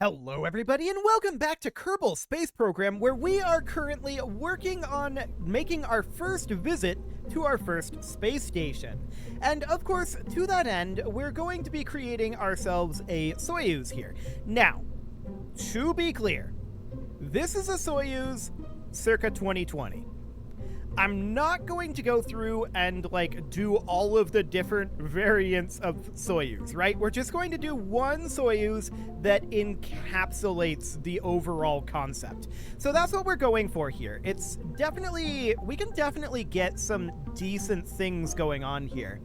Hello everybody and welcome back to Kerbal Space Program, where we are currently working on making our first visit to our first space station. And of course, to that end, we're going to be creating ourselves a Soyuz here. Now, to be clear, this is a Soyuz circa 2020. I'm not going to go through and do all of the different variants of Soyuz, right? We're just going to do one Soyuz that encapsulates the overall concept. So that's what we're going for here. We can definitely get some decent things going on here.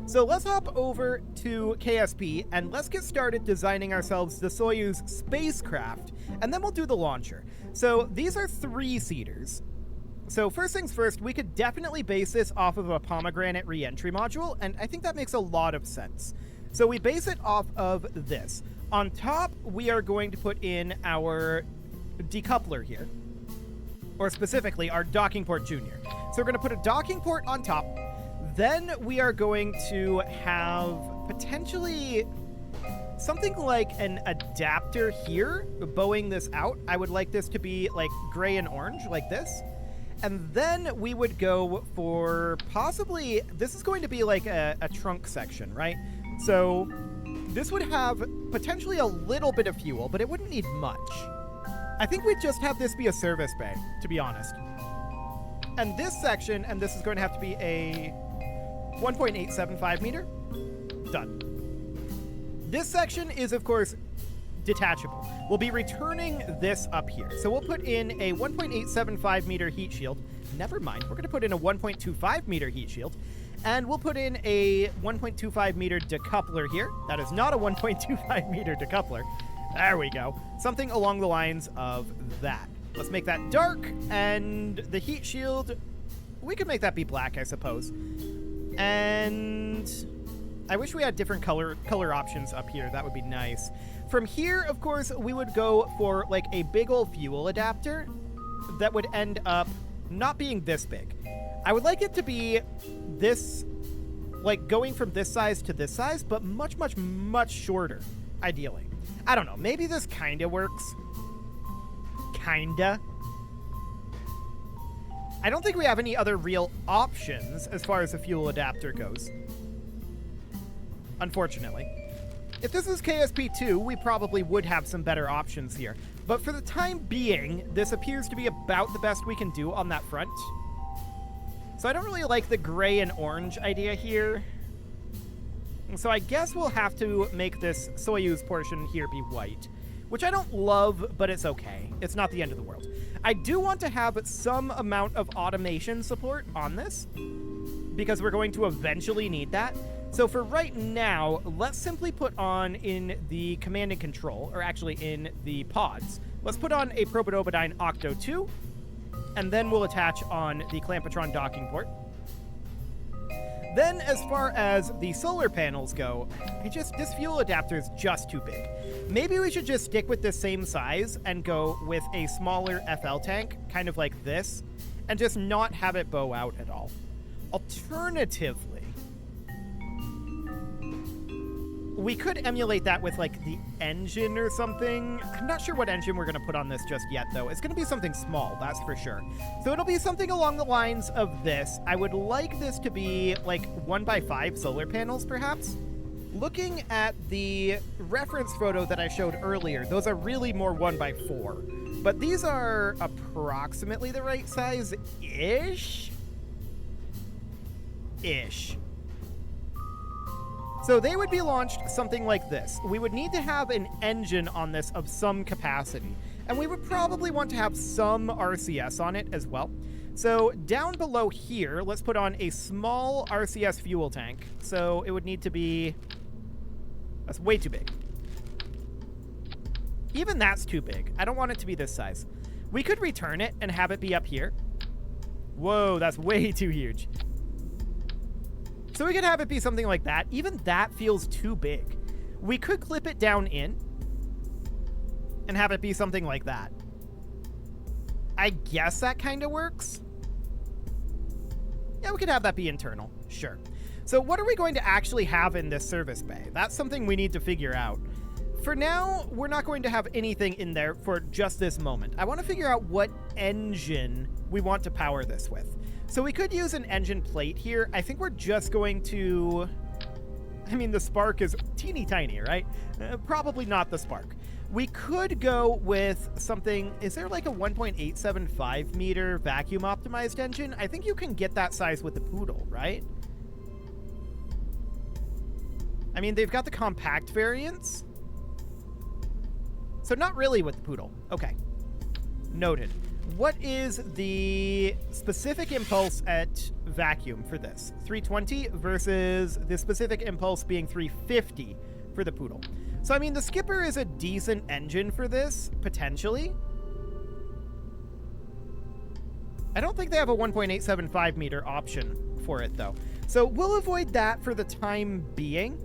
So let's hop over to KSP and let's get started designing ourselves the Soyuz spacecraft, and then we'll do the launcher. So these are 3-seaters. So first things first, we could definitely base this off of a pomegranate re-entry module, and I think that makes a lot of sense. So we base it off of this. On top, we are going to put in our decoupler here, or specifically our docking port junior. So we're going to put a docking port on top. Then we are going to have potentially something like an adapter here, bowing this out. I would like this to be like gray and orange, like this. And then we would go for possibly, this is going to be like a trunk section, right? So this would have potentially a little bit of fuel, but it wouldn't need much. I think we'd just have this be a service bay, to be honest. And this section, and this is going to have to be a 1.875 meter. Done. This section is, of course, detachable. We'll be returning this up here. So we'll put in a 1.875 meter heat shield. Never mind. We're going to put in a 1.25 meter heat shield. And we'll put in a 1.25 meter decoupler here. That is not a 1.25 meter decoupler. There we go. Something along the lines of that. Let's make that dark. And the heat shield, we could make that be black, I suppose. And I wish we had different color options up here. That would be nice. From here, of course, we would go for like a big old fuel adapter that would end up not being this big. I would like it to be this, like going from this size to this size, but much, much, much shorter, ideally. I don't know. Maybe this kind of works. Kinda. I don't think we have any other real options as far as the fuel adapter goes, unfortunately. If this is KSP2, we probably would have some better options here. But for the time being, this appears to be about the best we can do on that front. So I don't really like the gray and orange idea here. So I guess we'll have to make this Soyuz portion here be white, which I don't love, but it's okay. It's not the end of the world. I do want to have some amount of automation support on this, because we're going to eventually need that. So for right now, let's simply put on in the command and control, or actually in the pods, let's put on a Propidobodyne Octo 2, and then we'll attach on the Clampotron docking port. Then as far as the solar panels go, this fuel adapter is just too big. Maybe we should just stick with the same size and go with a smaller FL tank, kind of like this, and just not have it bow out at all. Alternatively, we could emulate that with like the engine or something. I'm not sure what engine we're going to put on this just yet, though. It's going to be something small, that's for sure. So it'll be something along the lines of this. I would like this to be like 1x5 solar panels, perhaps. Looking at the reference photo that I showed earlier, those are really more 1x4. But these are approximately the right size-ish? Ish. So they would be launched something like this. We would need to have an engine on this of some capacity, and we would probably want to have some RCS on it as well. So down below here, let's put on a small RCS fuel tank. So it would need to be, that's way too big. Even that's too big. I don't want it to be this size. We could return it and have it be up here. Whoa, that's way too huge. So we could have it be something like that. Even that feels too big. We could clip it down in and have it be something like that. I guess that kind of works. Yeah, we could have that be internal. Sure. So what are we going to actually have in this service bay? That's something we need to figure out. for now, we're not going to have anything in there for just this moment. I want to figure out what engine we want to power this with. So we could use an engine plate here. I think we're just going to... I mean, the spark is teeny tiny, right? Probably not the spark. We could go with something... Is there like a 1.875 meter vacuum optimized engine? I think you can get that size with the Poodle, right? I mean, they've got the compact variants. So not really with the Poodle. Okay. Noted. What is the specific impulse at vacuum for this? 320 versus the specific impulse being 350 for the Poodle. So, I mean, the Skipper is a decent engine for this, potentially. I don't think they have a 1.875 meter option for it, though. So we'll avoid that for the time being.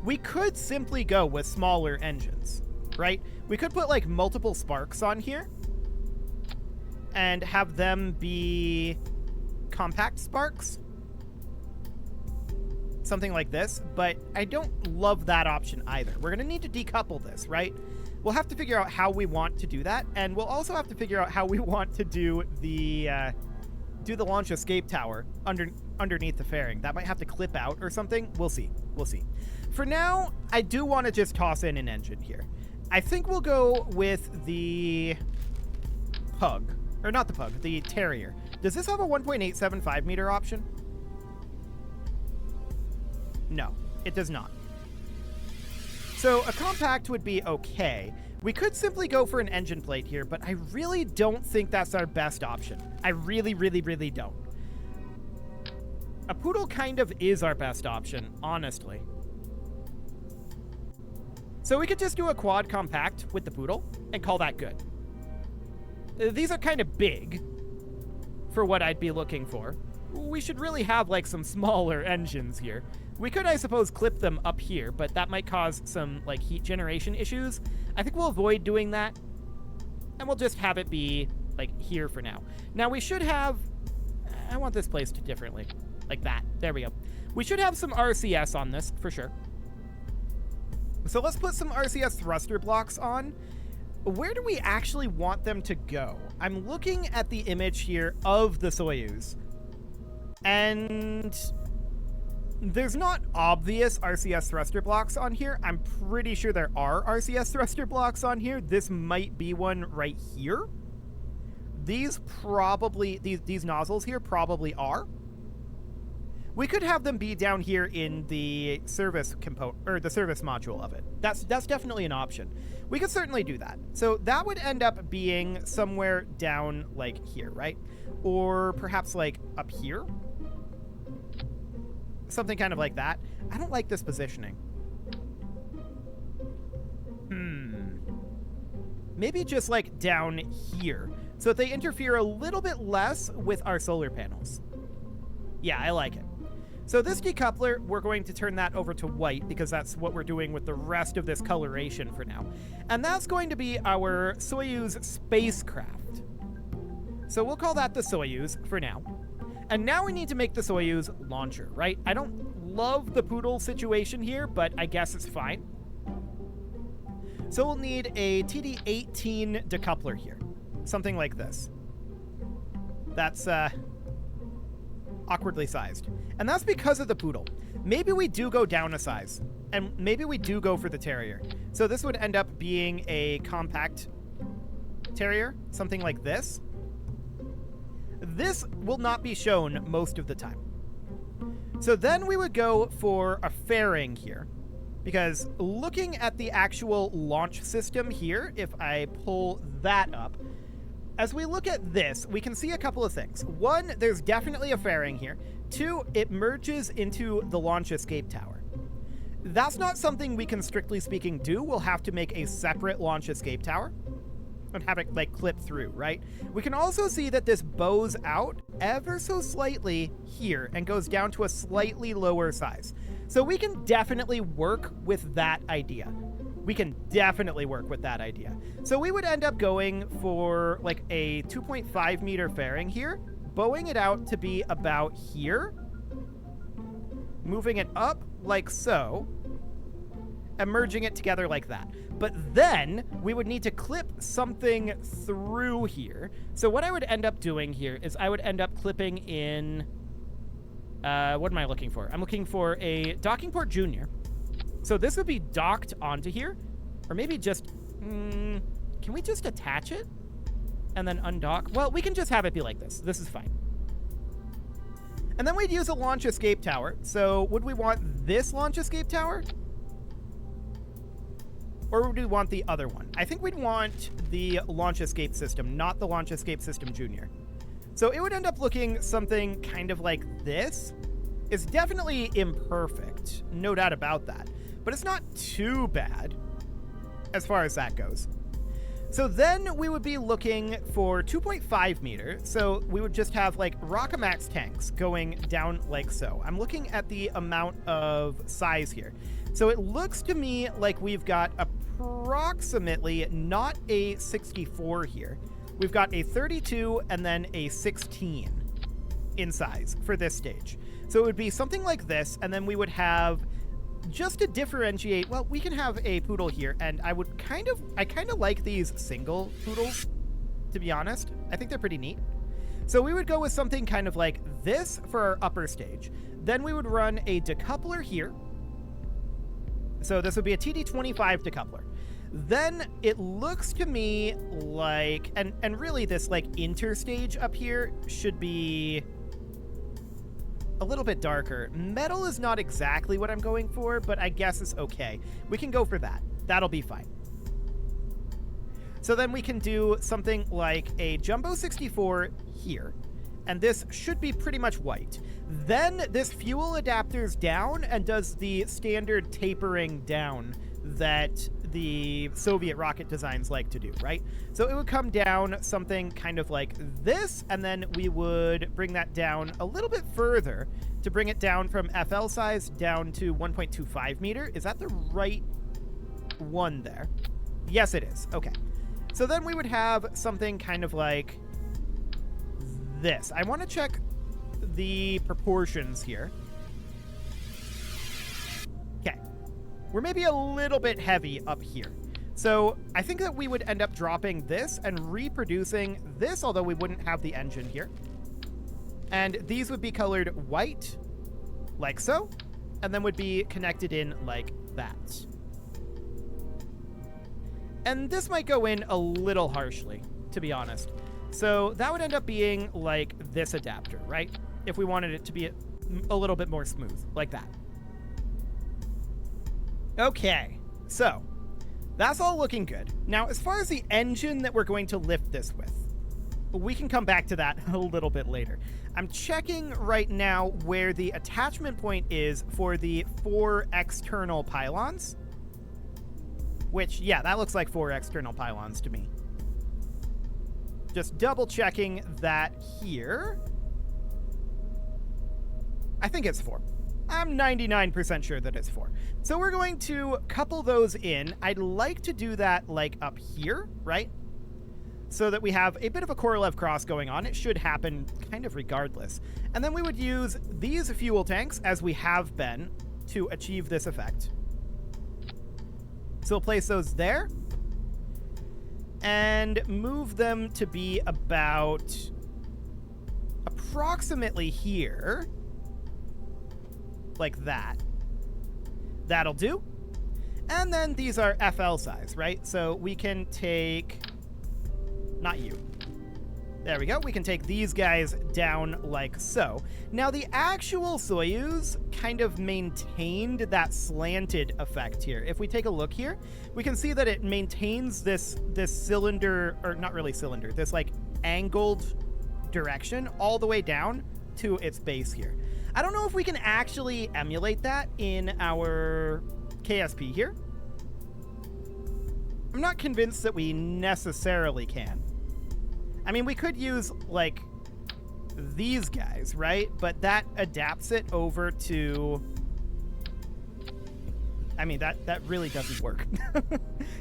We could simply go with smaller engines, right? We could put like multiple sparks on here and have them be compact sparks. Something like this, but I don't love that option either. We're going to need to decouple this, right? We'll have to figure out how we want to do that, and we'll also have to figure out how we want to do the launch escape tower underneath the fairing. That might have to clip out or something. We'll see. We'll see. For now, I do want to just toss in an engine here. I think we'll go with the Pug. Or not the Pug, the Terrier. Does this have a 1.875 meter option? No, it does not. So a compact would be okay. We could simply go for an engine plate here, but I really don't think that's our best option. I really, really, really don't. A Poodle kind of is our best option, honestly. So we could just do a quad compact with the Poodle and call that good. These are kind of big for what I'd be looking for. We should really have like some smaller engines here. We could, I suppose, clip them up here, but that might cause some like heat generation issues. I think we'll avoid doing that, and we'll just have it be like here for now. Now we should have, I want this placed differently, like that. There we go. We should have some RCS on this for sure. So let's put some RCS thruster blocks on. Where do we actually want them to go? I'm looking at the image here of the Soyuz, and there's not obvious RCS thruster blocks on here. I'm pretty sure there are RCS thruster blocks on here. This might be one right here. These nozzles here probably are. We could have them be down here in the service component, or the service module of it. That's definitely an option. We could certainly do that. So that would end up being somewhere down like here, right? Or perhaps like up here. Something kind of like that. I don't like this positioning. Maybe just like down here, so that they interfere a little bit less with our solar panels. Yeah, I like it. So this decoupler, we're going to turn that over to white because that's what we're doing with the rest of this coloration for now. And that's going to be our Soyuz spacecraft. So we'll call that the Soyuz for now. And now we need to make the Soyuz launcher, right? I don't love the Poodle situation here, but I guess it's fine. So we'll need a TD-18 decoupler here. Something like this. That's awkwardly sized. And that's because of the Poodle. Maybe we do go down a size. And maybe we do go for the Terrier. So this would end up being a compact Terrier. Something like this. This will not be shown most of the time. So then we would go for a fairing here. Because looking at the actual launch system here, if I pull that up, as we look at this, we can see a couple of things. One, there's definitely a fairing here. Two, it merges into the launch escape tower. That's not something we can, strictly speaking, do. We'll have to make a separate launch escape tower and have it like clip through, right? We can also see that this bows out ever so slightly here and goes down to a slightly lower size. So we can definitely work with that idea. We can definitely work with that idea. So we would end up going for like a 2.5 meter fairing here, bowing it out to be about here, moving it up like so, and merging it together like that. But then we would need to clip something through here. So what I would end up doing here is I would end up clipping in, what am I looking for? I'm looking for a docking port junior. So this would be docked onto here, or maybe just, can we just attach it and then undock? Well, we can just have it be like this. This is fine. And then we'd use a launch escape tower. So would we want this launch escape tower? Or would we want the other one? I think we'd want the launch escape system, not the launch escape system junior. So it would end up looking something kind of like this. It's definitely imperfect, no doubt about that. But it's not too bad as far as that goes. So then we would be looking for 2.5 meter. So we would just have like Rockamax tanks going down like so. I'm looking at the amount of size here. So it looks to me like we've got approximately not a 64 here. We've got a 32 and then a 16 in size for this stage. So it would be something like this, and then we would have, just to differentiate, well, we can have a poodle here, and I kind of like these single poodles, to be honest. I think they're pretty neat. So we would go with something kind of like this for our upper stage. Then we would run a decoupler here. So this would be a TD25 decoupler. Then it looks to me like, and really this like interstage up here should be a little bit darker. Metal is not exactly what I'm going for, but I guess it's okay. We can go for that. That'll be fine. So then we can do something like a Jumbo 64 here. And this should be pretty much white. Then this fuel adapters down and does the standard tapering down that the Soviet rocket designs like to do, right? So it would come down something kind of like this, and then we would bring that down a little bit further to bring it down from FL size down to 1.25 meter. Is that the right one there? Yes, it is. Okay. So then we would have something kind of like this. I want to check the proportions here. Okay. We're maybe a little bit heavy up here. So I think that we would end up dropping this and reproducing this, although we wouldn't have the engine here. And these would be colored white, like so, and then would be connected in like that. And this might go in a little harshly, to be honest. So that would end up being like this adapter, right? If we wanted it to be a little bit more smooth, like that. Okay, so that's all looking good. Now, as far as the engine that we're going to lift this with, we can come back to that a little bit later. I'm checking right now where the attachment point is for the 4 external pylons. Which, yeah, that looks like 4 external pylons to me. Just double checking that here. I think it's 4. I'm 99% sure that it's 4. So we're going to couple those in. I'd like to do that like up here, right? So that we have a bit of a Korolev cross going on. It should happen kind of regardless. And then we would use these fuel tanks, as we have been, to achieve this effect. So we'll place those there and move them to be about approximately here, like that. That'll do. And then these are FL size, right? So we can take, not you. There we go. We can take these guys down like so. Now, the actual Soyuz kind of maintained that slanted effect here. If we take a look here, we can see that it maintains this cylinder, or not really cylinder, this like angled direction all the way down to its base here. I don't know if we can actually emulate that in our KSP here. I'm not convinced that we necessarily can. I mean, we could use, like, these guys, right? But that adapts it over to... I mean, that really doesn't work.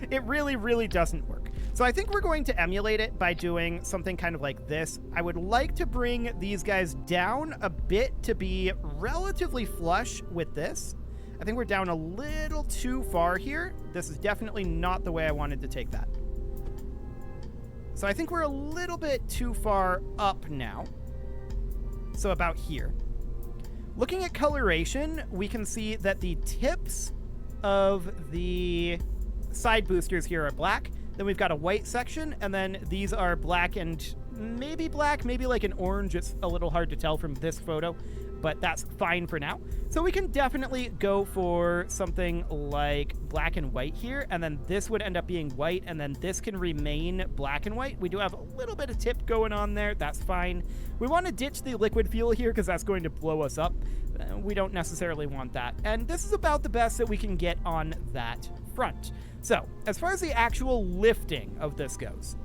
It really, really doesn't work. So I think we're going to emulate it by doing something kind of like this. I would like to bring these guys down a bit to be relatively flush with this. I think we're down a little too far here. This is definitely not the way I wanted to take that. So I think we're a little bit too far up now. So about here. Looking at coloration, we can see that the tips of the side boosters here are black. Then we've got a white section, and then these are black and maybe like an orange. It's a little hard to tell from this photo, but that's fine for now. So we can definitely go for something like black and white here, and then this would end up being white, and then this can remain black and white. We do have a little bit of tip going on there. That's fine. We want to ditch the liquid fuel here because that's going to blow us up. We don't necessarily want that. And this is about the best that we can get on that front. So, as far as the actual lifting of this goes,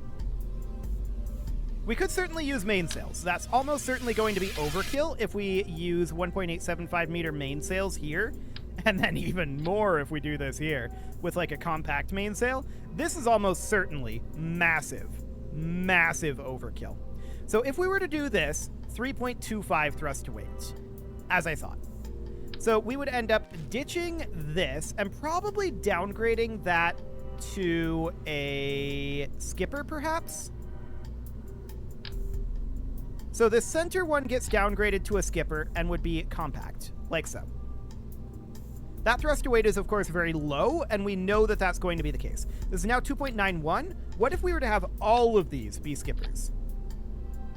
we could certainly use mainsails. That's almost certainly going to be overkill if we use 1.875 meter mainsails here, and then even more if we do this here with like a compact mainsail. This is almost certainly massive overkill. So if we were to do this, 3.25 thrust to weight, as I thought. So we would end up ditching this and probably downgrading that to a skipper, perhaps. So the center one gets downgraded to a skipper and would be compact, like so. That thrust to weight is, of course, very low, and we know that that's going to be the case. This is now 2.91. What if we were to have all of these be skippers?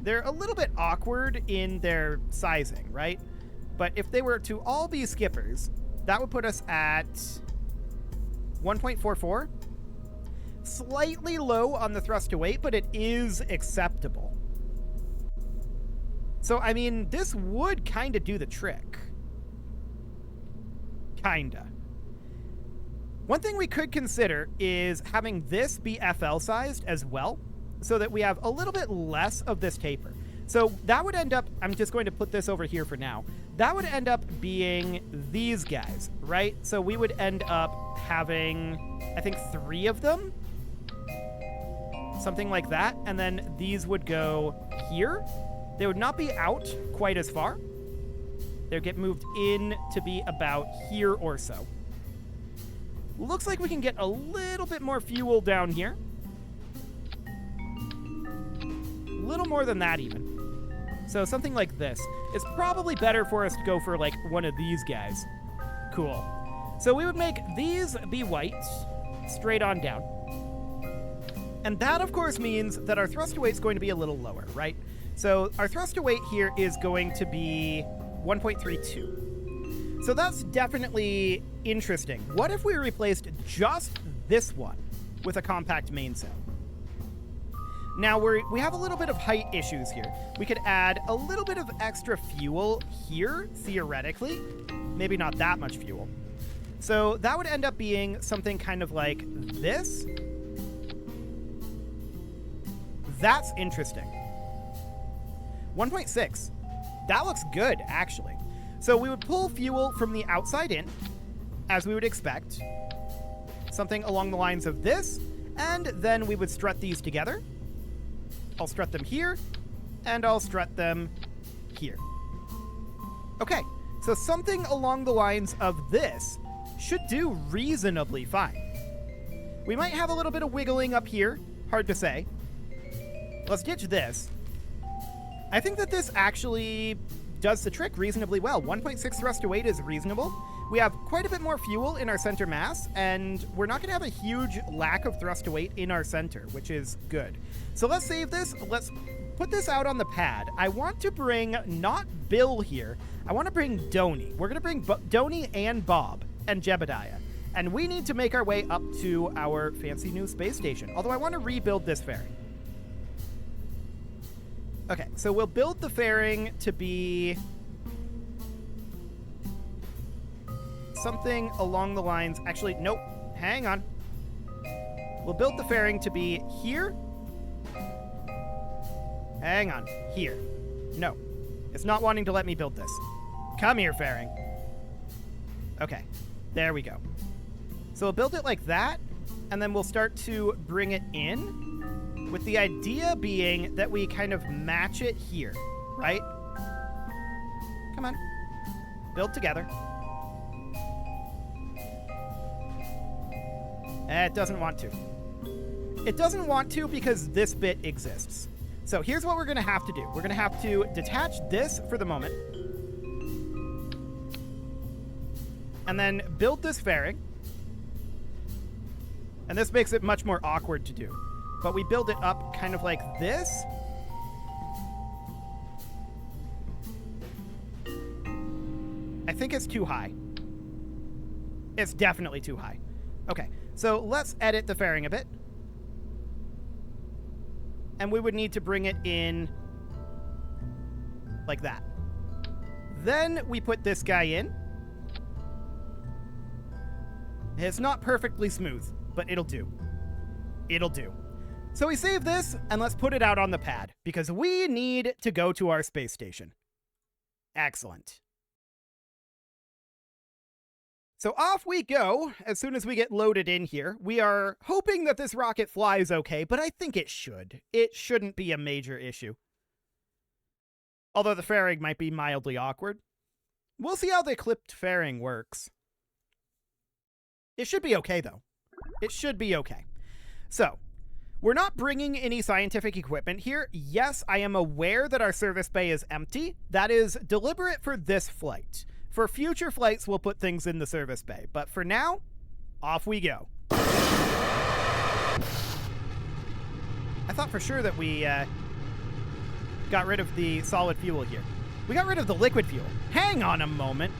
They're a little bit awkward in their sizing, right? But if they were to all be skippers, that would put us at 1.44. Slightly low on the thrust to weight, but it is acceptable. So, I mean, this would kind of do the trick. Kinda. One thing we could consider is having this be FL sized as well, so that we have a little bit less of this taper. So that would end up, I'm just going to put this over here for now. That would end up being these guys, right? So we would end up having, I think, 3 of them. Something like that. And then these would go here. They would not be out quite as far. They would get moved in to be about here or so. Looks like we can get a little bit more fuel down here. A little more than that even. So something like this. It's probably better for us to go for like one of these guys. Cool. So we would make these be white, straight on down. And that, of course, means that our thrust to weight is going to be a little lower, right? So our thrust to weight here is going to be 1.32. So that's definitely interesting. What if we replaced just this one with a compact mainsail? Now, we have a little bit of height issues here. We could add a little bit of extra fuel here, theoretically. Maybe not that much fuel. So that would end up being something kind of like this. That's interesting. 1.6. That looks good, actually. So we would pull fuel from the outside in, as we would expect. Something along the lines of this. And then we would strut these together. I'll strut them here, and I'll strut them here. Okay, so something along the lines of this should do reasonably fine. We might have a little bit of wiggling up here, hard to say. Let's ditch this. I think that this actually does the trick reasonably well. 1.6 thrust to weight is reasonable. We have quite a bit more fuel in our center mass, and we're not going to have a huge lack of thrust to weight in our center, which is good. So let's save this. Let's put this out on the pad. I want to bring not Bill here. I want to bring Donnie. We're going to bring Donnie and Bob and Jebediah. And we need to make our way up to our fancy new space station. Although I want to rebuild this fairing. Okay, so we'll build the fairing to be something along the lines... Actually, nope. Hang on. We'll build the fairing to be here. Hang on. Here. No. It's not wanting to let me build this. Come here, fairing. Okay. There we go. So we'll build it like that, and then we'll start to bring it in, with the idea being that we kind of match it here, right? Come on. Build together. It doesn't want to. It doesn't want to because this bit exists. So here's what we're going to have to do. We're going to have to detach this for the moment. And then build this fairing. And this makes it much more awkward to do. But we build it up kind of like this. I think it's too high. It's definitely too high. Okay, so let's edit the fairing a bit. And we would need to bring it in like that. Then we put this guy in. It's not perfectly smooth, but it'll do. It'll do. So we save this, and let's put it out on the pad, because we need to go to our space station. Excellent. So off we go as soon as we get loaded in here. We are hoping that this rocket flies okay, but I think it should. It shouldn't be a major issue. Although the fairing might be mildly awkward. We'll see how the clipped fairing works. It should be okay, though. It should be okay. So, we're not bringing any scientific equipment here. Yes, I am aware that our service bay is empty. That is deliberate for this flight. For future flights, we'll put things in the service bay. But for now, off we go. I thought for sure that we got rid of the solid fuel here. We got rid of the liquid fuel. Hang on a moment.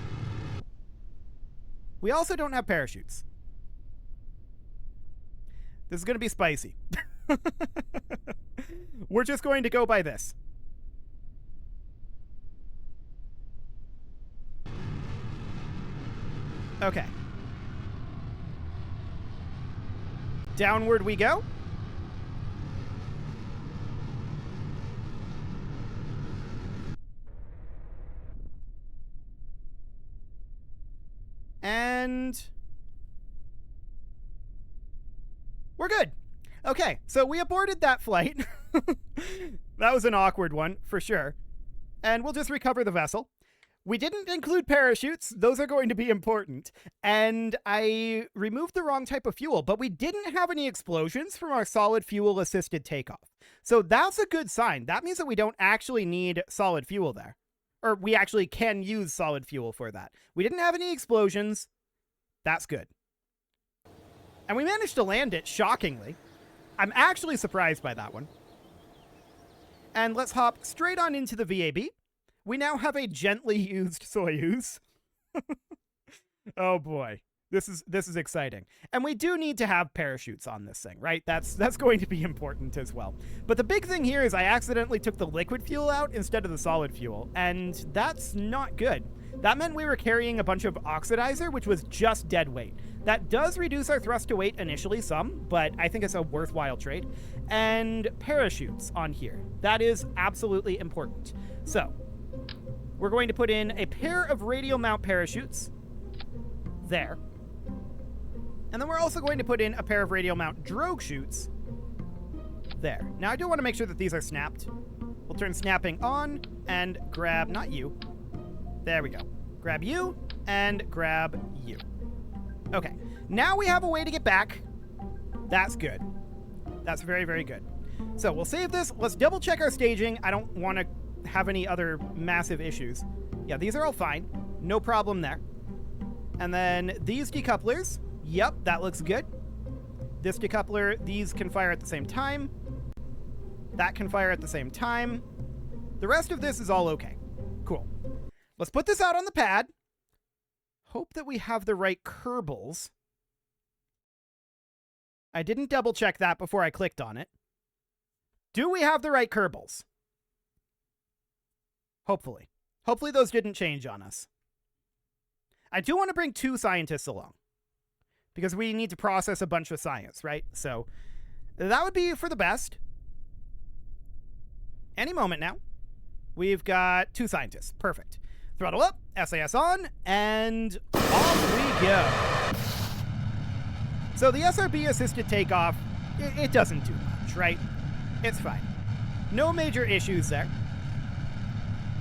We also don't have parachutes. This is going to be spicy. We're just going to go by this. Okay. Downward we go. And we're good. Okay, so we aborted that flight. That was an awkward one, for sure. And we'll just recover the vessel. We didn't include parachutes. Those are going to be important. And I removed the wrong type of fuel, but we didn't have any explosions from our solid fuel assisted takeoff. So that's a good sign. That means that we don't actually need solid fuel there. Or we actually can use solid fuel for that. We didn't have any explosions. That's good. And we managed to land it, shockingly. I'm actually surprised by that one. And let's hop straight on into the VAB. We now have a gently used Soyuz. Oh boy. This is exciting. And we do need to have parachutes on this thing, right? That's going to be important as well. But the big thing here is I accidentally took the liquid fuel out instead of the solid fuel, and that's not good. That meant we were carrying a bunch of oxidizer, which was just dead weight. That does reduce our thrust to weight initially some, but I think it's a worthwhile trade. And parachutes on here. That is absolutely important. So, we're going to put in a pair of radial mount parachutes. There. And then we're also going to put in a pair of radial mount drogue chutes. There. Now I do want to make sure that these are snapped. We'll turn snapping on and grab, not you. There we go. Grab you and grab you. Okay. Now we have a way to get back. That's good. That's very, very good. So we'll save this. Let's double check our staging. I don't want to have any other massive issues. Yeah, these are all fine. No problem there. And then these decouplers. Yep, that looks good. This decoupler, these can fire at the same time. That can fire at the same time. The rest of this is all okay. Cool. Let's put this out on the pad. Hope that we have the right Kerbals. I didn't double check that before I clicked on it. Do we have the right Kerbals? Hopefully. Hopefully those didn't change on us. I do want to bring 2 scientists along, because we need to process a bunch of science, right? So that would be for the best. Any moment now. We've got 2 scientists. Perfect. Throttle up, SAS on, and off we go. So the SRB assisted takeoff, it doesn't do much, right? It's fine. No major issues there.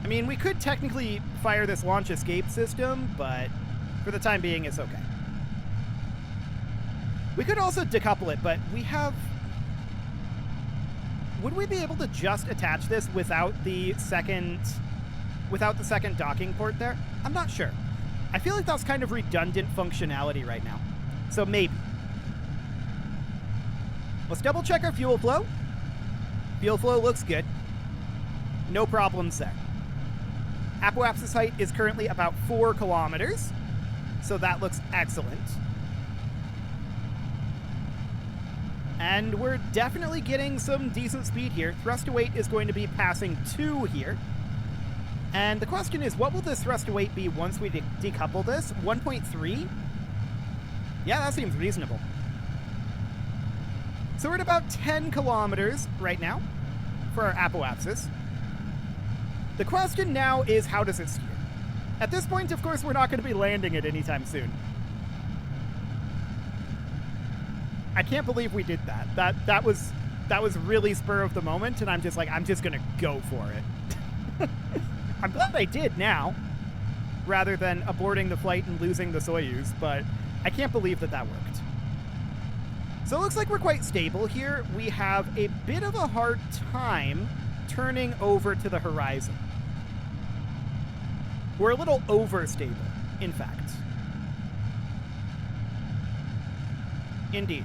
I mean, we could technically fire this launch escape system, but for the time being, it's okay. We could also decouple it, but we have... Would we be able to just attach this without the second docking port there? I'm not sure. I feel like that's kind of redundant functionality right now. So maybe. Let's double check our fuel flow. Fuel flow looks good. No problems there. Apoapsis height is currently about 4 kilometers. So that looks excellent. And we're definitely getting some decent speed here. Thrust to weight is going to be passing 2 here. And the question is, what will this thrust to weight be once we decouple this? 1.3? Yeah, that seems reasonable. So we're at about 10 kilometers right now for our apoapsis. The question now is, how does it steer? At this point, of course, we're not going to be landing it anytime soon. I can't believe we did that. That was really spur of the moment, and I'm just going to go for it. I'm glad I did now, rather than aborting the flight and losing the Soyuz, but I can't believe that worked. So it looks like we're quite stable here. We have a bit of a hard time turning over to the horizon. We're a little overstable, in fact. Indeed.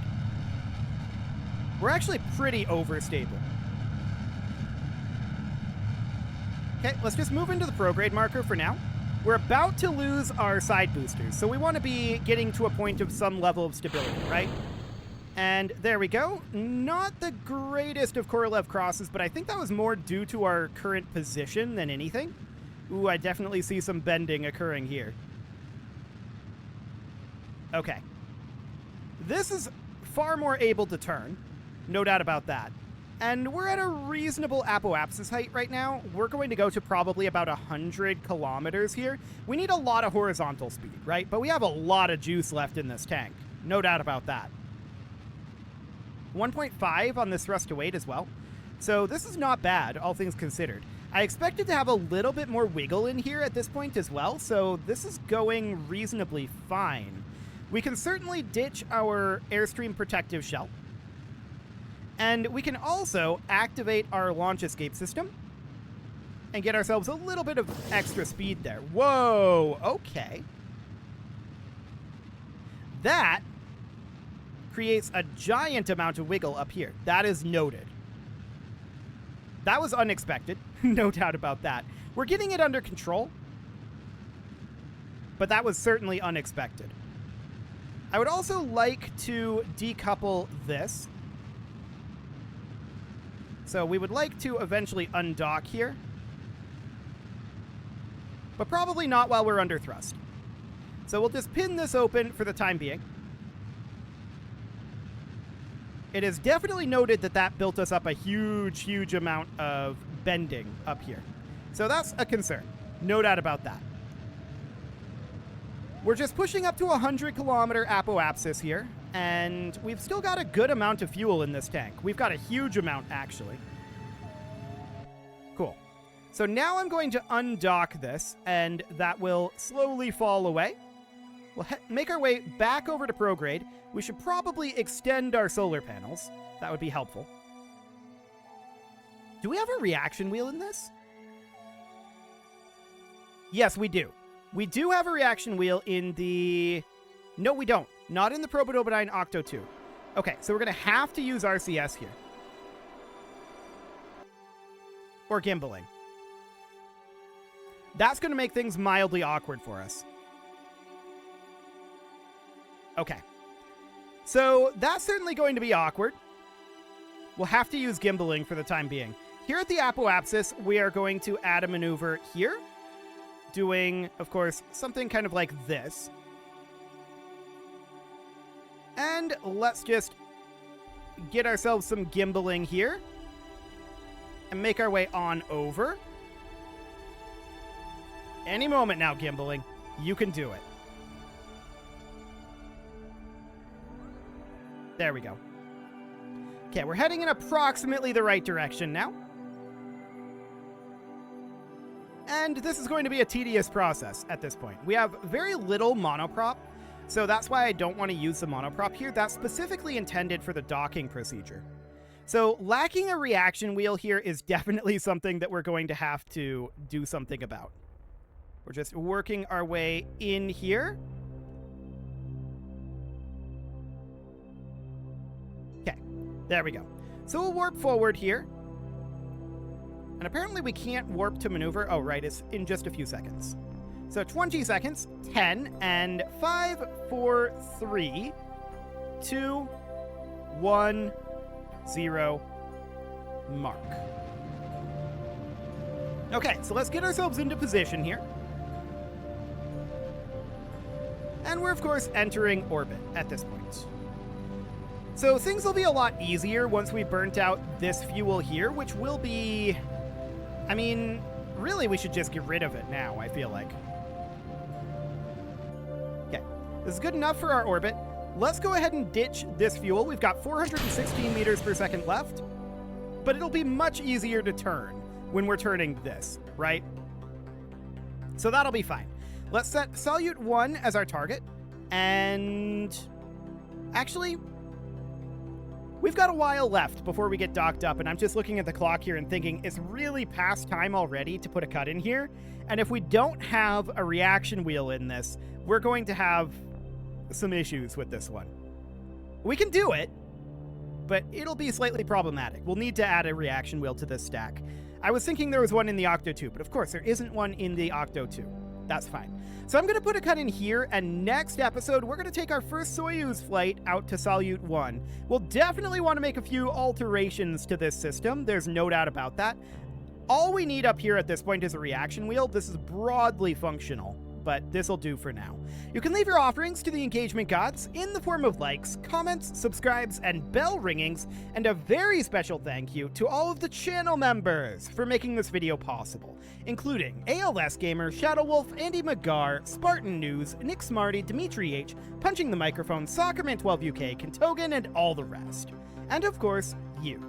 We're actually pretty overstable. Okay, let's just move into the prograde marker for now. We're about to lose our side boosters, so we want to be getting to a point of some level of stability, right? And there we go. Not the greatest of Korolev crosses, but I think that was more due to our current position than anything. Ooh, I definitely see some bending occurring here. Okay. This is far more able to turn. No doubt about that. And we're at a reasonable apoapsis height right now. We're going to go to probably about 100 kilometers here. We need a lot of horizontal speed, right? But we have a lot of juice left in this tank. No doubt about that. 1.5 on this thrust to weight as well. So this is not bad, all things considered. I expected to have a little bit more wiggle in here at this point as well, so this is going reasonably fine. We can certainly ditch our Airstream protective shell. And we can also activate our launch escape system and get ourselves a little bit of extra speed there. Whoa, okay. That creates a giant amount of wiggle up here. That is noted. That was unexpected, no doubt about that. We're getting it under control, but that was certainly unexpected. I would also like to decouple this. So we would like to eventually undock here, but probably not while we're under thrust. So we'll just pin this open for the time being. It is definitely noted that that built us up a huge, huge amount of bending up here. So that's a concern. No doubt about that. We're just pushing up to 100 kilometer apoapsis here, and we've still got a good amount of fuel in this tank. We've got a huge amount, actually. Cool. So now I'm going to undock this, and that will slowly fall away. We'll make our way back over to prograde. We should probably extend our solar panels. That would be helpful. Do we have a reaction wheel in this? Yes, we do. We do have a reaction wheel in the... No, we don't. Not in the Probodobodyne Octo 2. Okay, so we're going to have to use RCS here. Or gimbaling. That's going to make things mildly awkward for us. Okay. So that's certainly going to be awkward. We'll have to use gimbaling for the time being. Here at the apoapsis, we are going to add a maneuver here, doing, of course, something kind of like this. And let's just get ourselves some gimbaling here and make our way on over. Any moment now, gimbaling. You can do it. There we go. Okay, we're heading in approximately the right direction now. And this is going to be a tedious process at this point. We have very little monoprop. So that's why I don't want to use the monoprop here. That's specifically intended for the docking procedure. So lacking a reaction wheel here is definitely something that we're going to have to do something about. We're just working our way in here. Okay, there we go. So we'll warp forward here. And apparently we can't warp to maneuver. Oh, right, it's in just a few seconds. So 20 seconds, 10, and 5, 4, 3, 2, 1, 0, mark. Okay, so let's get ourselves into position here. And we're, of course, entering orbit at this point. So things will be a lot easier once we burnt out this fuel here, which will be... I mean, really, we should just get rid of it now, I feel like. Okay, this is good enough for our orbit. Let's go ahead and ditch this fuel. We've got 416 meters per second left, but it'll be much easier to turn when we're turning this, right? So that'll be fine. Let's set Salyut-1 as our target, and actually, we've got a while left before we get docked up, and I'm just looking at the clock here and thinking it's really past time already to put a cut in here, and if we don't have a reaction wheel in this, we're going to have some issues with this one. We can do it, but it'll be slightly problematic. We'll need to add a reaction wheel to this stack. I was thinking there was one in the Octo 2, but of course there isn't one in the Octo 2. That's fine. So I'm going to put a cut in here, and next episode, we're going to take our first Soyuz flight out to Salyut-1. We'll definitely want to make a few alterations to this system. There's no doubt about that. All we need up here at this point is a reaction wheel. This is broadly functional, but this'll do for now. You can leave your offerings to the engagement gods in the form of likes, comments, subscribes, and bell ringings, and a very special thank you to all of the channel members for making this video possible, including ALS Gamer, Shadow Wolf, Andy McGar, Spartan News, Nick Smarty, Dimitri H, Punching the Microphone, Soccerman12UK, Kentogan, and all the rest. And of course, you.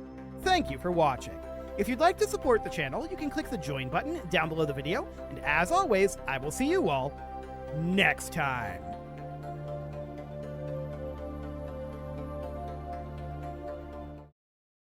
Thank you for watching. If you'd like to support the channel, you can click the join button down below the video, and as always, I will see you all next time.